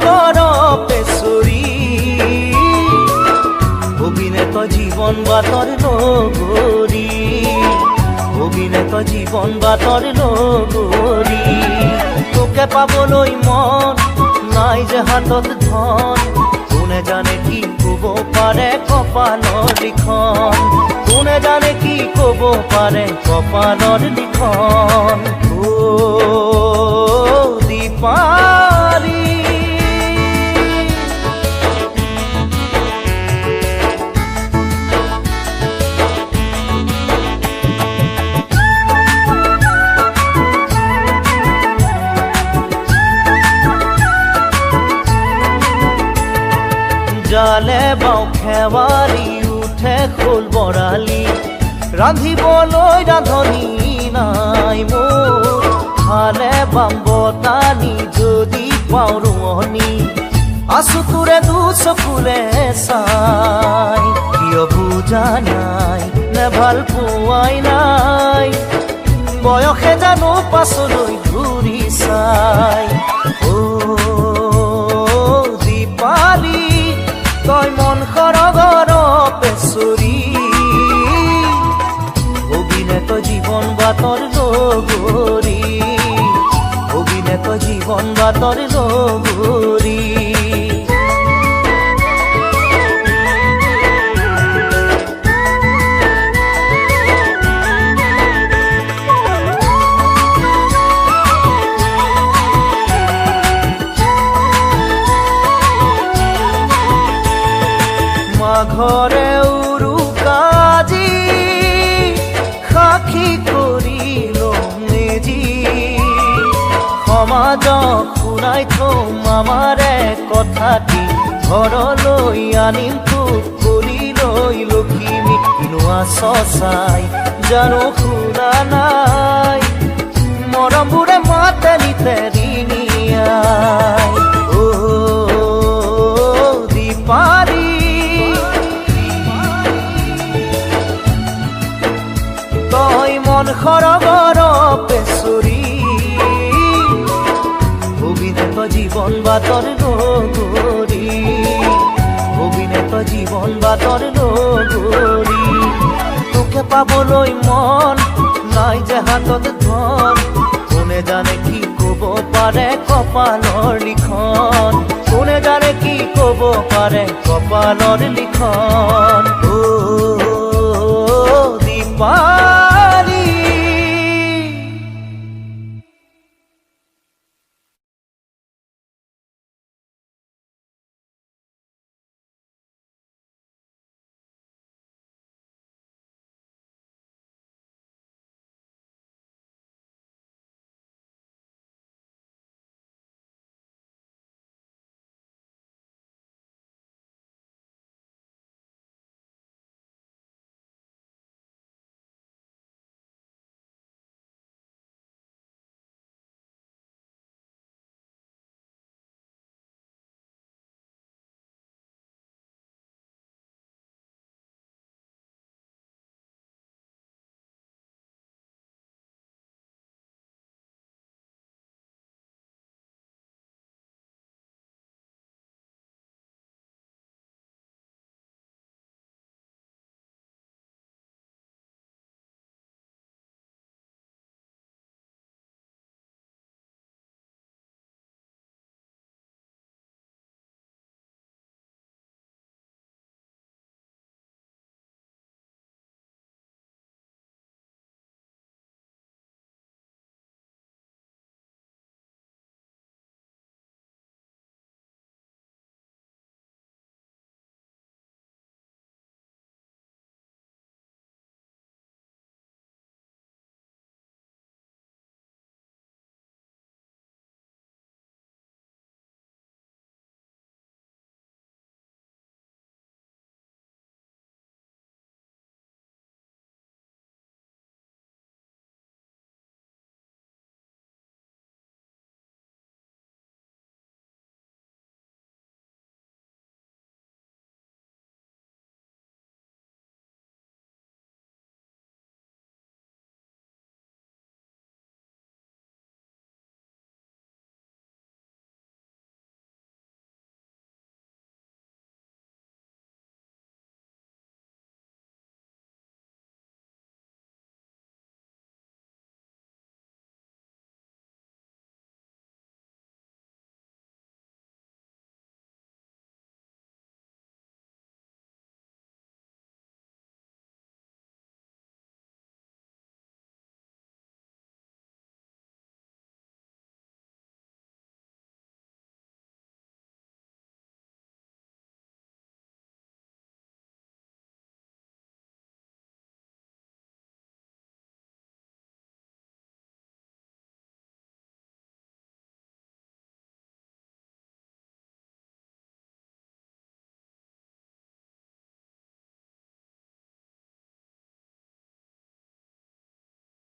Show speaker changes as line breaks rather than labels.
সৰগৰ পেচৰি অভিনেত জীৱন বাটৰ লগৰী অভিনেত জীৱন বাটৰ লগৰী তোকে পাবলৈ মন নাই যে হাতত ধন কোনে জানে কি ক'ব পাৰে কপালৰ লিখন কোনে জানে কি ক'ব পাৰে কপালৰ লিখন দীপালি জালে বাও খেৱালি উঠে খোল বৰালি ৰান্ধিবলৈ ৰান্ধনি নাই মোৰ খালে বাম বতানি যদি পাওঁ ৰোৱনি আছো তোৰে দুচকুৰে চাই কিয় বুজা নাই নে ভাল পোৱাই নাই বয়সে জানো পাছলৈ ঘূৰি চাই দীপালি তই মন সৰগৰ পেচৰি অভিনেত জীৱন বাটৰ লগৰী অভিনেত জীৱন বাটৰ লগৰী ঘৰে উৰুকাজি সাক্ষী কৰি লমেজি সমাজক শুনাই থম আমাৰে কথাটি ঘৰলৈ আনিম তোক কলিলৈ লখিমী কিনোৱা চচাই জানো শুনা নাই মৰমবোৰে মাতে নিতে ৰিঙিয়াই দীপালি তই মন সৰগৰ পেচৰি অভিনেত জীৱন বাটৰ লগৰী অভিনেত জীৱন বাটৰ লগৰী তোকে পাবলৈ মন নাই যে হাতত ধন কোনে জানে কি ক'ব পাৰে কপালৰ লিখন কোনে জানে কি ক'ব পাৰে কপালৰ লিখন